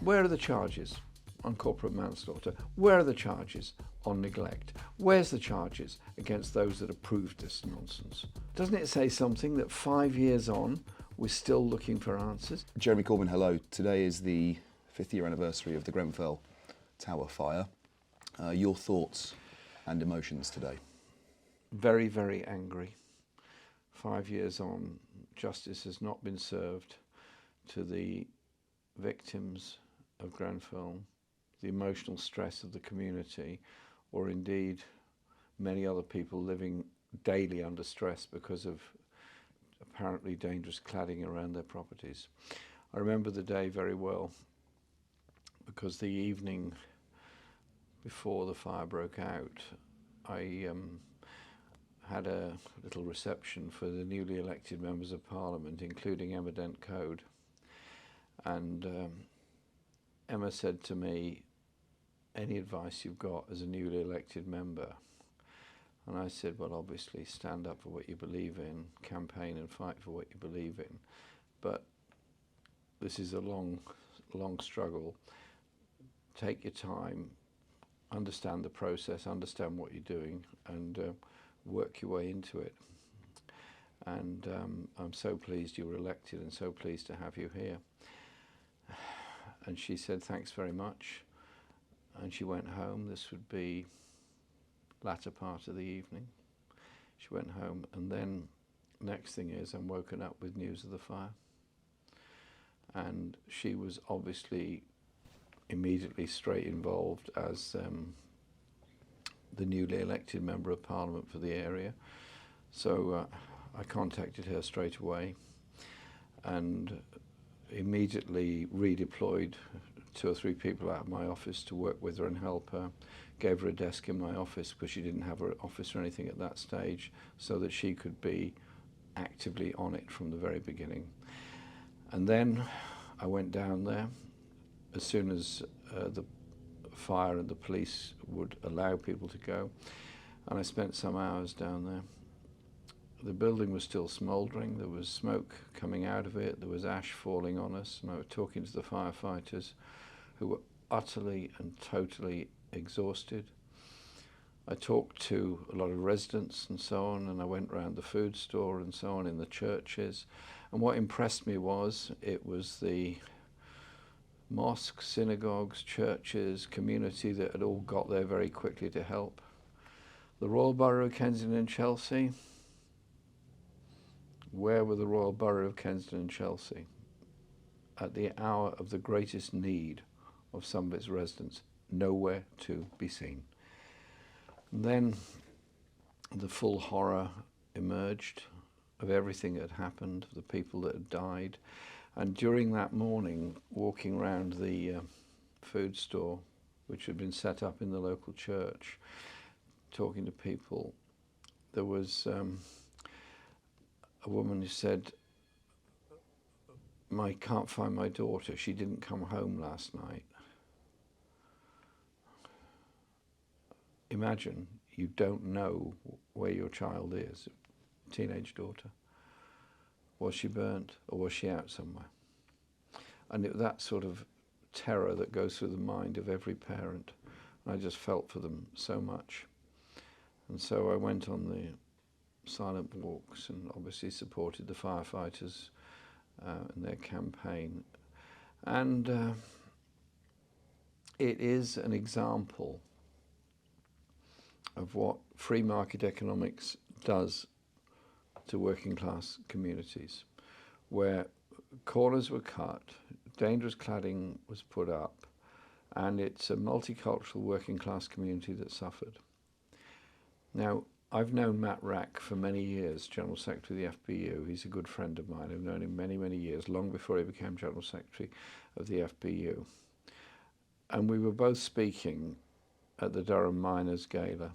Where are the charges on corporate manslaughter? Where are the charges on neglect? Where's the charges against those that approved this nonsense? Doesn't it say something that 5 years on, we're still looking for answers? Jeremy Corbyn, hello. Today is the 5th year anniversary of the Grenfell Tower fire. Your thoughts and emotions today? Very, very angry. 5 years on, justice has not been served to the victims of Grenfell, the emotional stress of the community, or indeed many other people living daily under stress because of apparently dangerous cladding around their properties. I remember the day very well because the evening before the fire broke out, I had a little reception for the newly elected members of Parliament, including Emma Dent-Coad. And Emma said to me, any advice you've got as a newly elected member? And I said, well, obviously stand up for what you believe in, campaign and fight for what you believe in. But this is a long, long struggle. Take your time, understand the process, understand what you're doing, and work your way into it. And I'm so pleased you were elected and so pleased to have you here. And she said, thanks very much. And she went home. This would be latter part of the evening. She went home, and then next thing is I'm woken up with news of the fire. And she was obviously immediately straight involved as the newly elected Member of Parliament for the area. So I contacted her straight away and immediately redeployed 2 or 3 people out of my office to work with her and help her. Gave her a desk in my office because she didn't have an office or anything at that stage, so that she could be actively on it from the very beginning. And then I went down there as soon as the fire and the police would allow people to go, and I spent some hours down there. The building was still smouldering, there was smoke coming out of it, there was ash falling on us, and I was talking to the firefighters who were utterly and totally exhausted. I talked to a lot of residents and so on, and I went round the food store and so on in the churches, and what impressed me was it was the mosques, synagogues, churches, community that had all got there very quickly to help. The Royal Borough of Kensington and Chelsea, where were the Royal Borough of Kensington and Chelsea at the hour of the greatest need of some of its residents? Nowhere to be seen. And then the full horror emerged of everything that had happened, the people that had died. And during that morning, walking around the food store, which had been set up in the local church, talking to people, there was a woman who said, I can't find my daughter, she didn't come home last night. Imagine you don't know where your child is, teenage daughter. Was she burnt or was she out somewhere? And that sort of terror that goes through the mind of every parent. I just felt for them so much. And so I went on the silent walks and obviously supported the firefighters in their campaign. And it is an example of what free market economics does to working class communities, where corners were cut, dangerous cladding was put up, and it's a multicultural working class community that suffered. Now, I've known Matt Rack for many years, General Secretary of the FBU. He's a good friend of mine. I've known him many, many years, long before he became General Secretary of the FBU. And we were both speaking at the Durham Miners' Gala.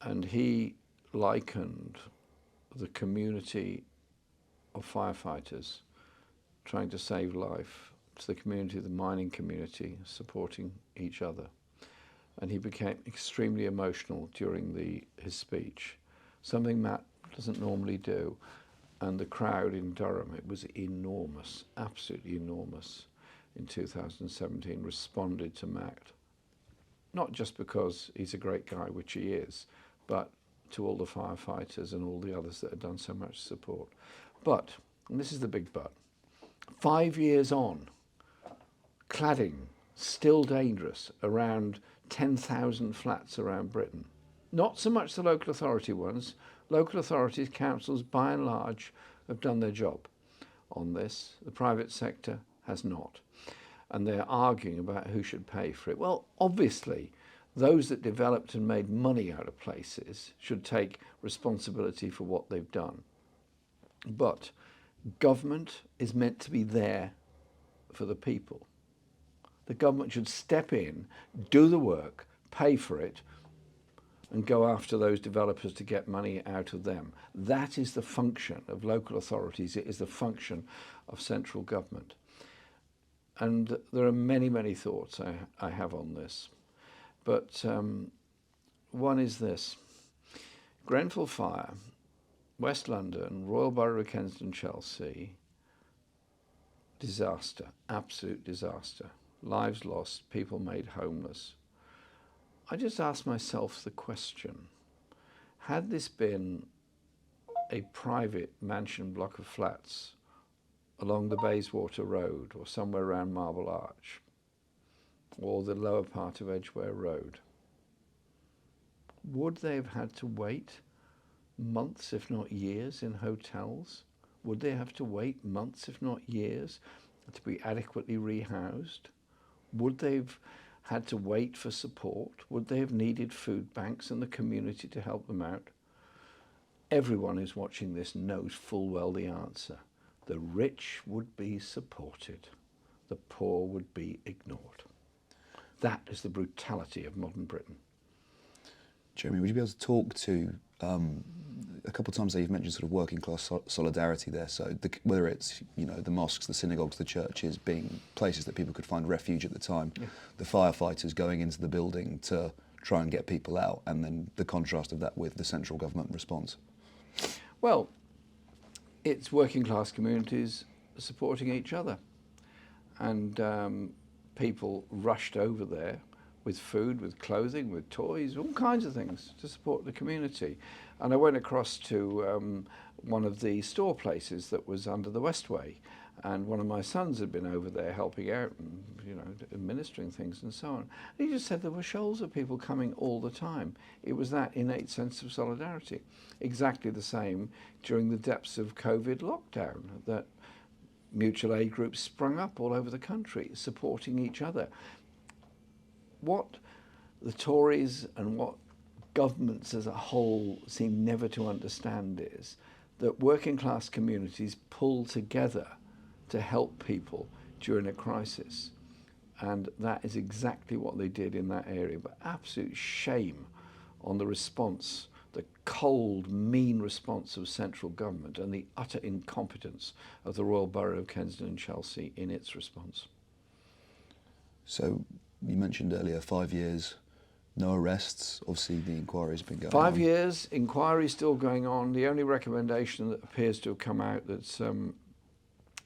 And he likened the community of firefighters trying to save life to the community, the mining community, supporting each other. And he became extremely emotional during his speech, something Matt doesn't normally do. And the crowd in Durham, it was enormous, absolutely enormous. in 2017 responded to Matt, not just because he's a great guy, which he is, but to all the firefighters and all the others that have done so much support. But, and this is the big but, 5 years on, cladding still dangerous around 10,000 flats around Britain. Not so much the local authority ones. Local authorities, councils, by and large, have done their job on this. The private sector has not. And they're arguing about who should pay for it. Well, obviously, those that developed and made money out of places should take responsibility for what they've done. But government is meant to be there for the people. The government should step in, do the work, pay for it, and go after those developers to get money out of them. That is the function of local authorities. It is the function of central government. And there are many, many thoughts I have on this. But one is this. Grenfell Fire, West London, Royal Borough of Kensington, Chelsea, disaster, absolute disaster. Lives lost, people made homeless. I just asked myself the question, had this been a private mansion block of flats along the Bayswater Road or somewhere around Marble Arch or the lower part of Edgware Road, would they have had to wait months, if not years, in hotels? Would they have to wait months, if not years, to be adequately rehoused? Would they have had to wait for support? Would they have needed food banks and the community to help them out? Everyone who's watching this knows full well the answer. The rich would be supported. The poor would be ignored. That is the brutality of modern Britain. Jeremy, would you be able to talk to, a couple of times there you've mentioned sort of working class solidarity there, so whether it's, you know, the mosques, the synagogues, the churches being places that people could find refuge at the time, yeah, the firefighters going into the building to try and get people out, and then the contrast of that with the central government response? Well, it's working class communities supporting each other, and people rushed over there with food, with clothing, with toys, all kinds of things to support the community. And I went across to one of the store places that was under the Westway, and one of my sons had been over there helping out and, you know, administering things and so on. And he just said there were shoals of people coming all the time. It was that innate sense of solidarity. Exactly the same during the depths of COVID lockdown, that mutual aid groups sprung up all over the country, supporting each other. What the Tories and what governments as a whole seem never to understand is that working class communities pull together to help people during a crisis. And that is exactly what they did in that area. But absolute shame on the response, the cold, mean response of central government and the utter incompetence of the Royal Borough of Kensington and Chelsea in its response. So you mentioned earlier 5 years, no arrests. Obviously the inquiry's been going on. 5 years, inquiry still going on. The only recommendation that appears to have come out that's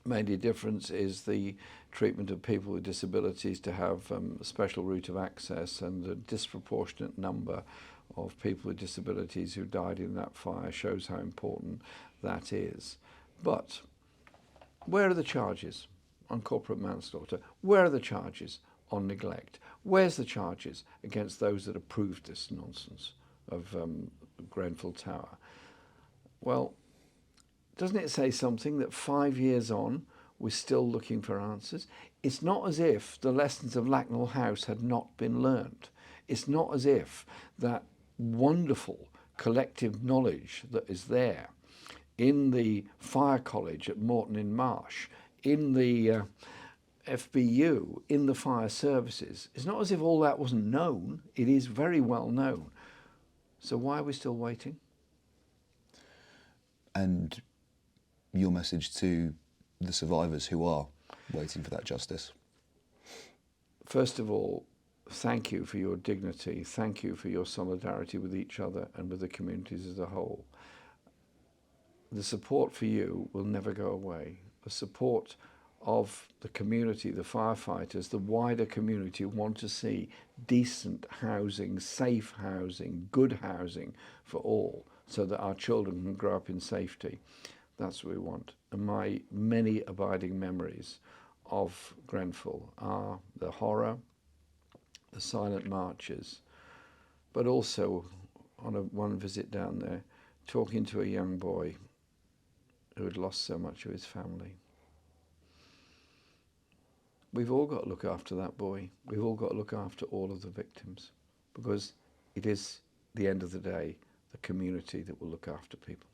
made a difference is the treatment of people with disabilities to have a special route of access, and the disproportionate number of people with disabilities who died in that fire shows how important that is. But where are the charges on corporate manslaughter? Where are the charges on neglect? Where's the charges against those that approved this nonsense of Grenfell Tower? Well, doesn't it say something that 5 years on we're still looking for answers? It's not as if the lessons of Lacknell House had not been learned. It's not as if that wonderful collective knowledge that is there in the fire college at Morton in Marsh, in the FBU, in the fire services. It's not as if all that wasn't known. It is very well known. So why are we still waiting? And your message to the survivors who are waiting for that justice? First of all, thank you for your dignity. Thank you for your solidarity with each other and with the communities as a whole. The support for you will never go away. The support of the community, the firefighters, the wider community want to see decent housing, safe housing, good housing for all, so that our children can grow up in safety. That's what we want. And my many abiding memories of Grenfell are the horror, the silent marches, but also on one visit down there, talking to a young boy who had lost so much of his family. We've all got to look after that boy. We've all got to look after all of the victims, because it is, the end of the day, the community that will look after people.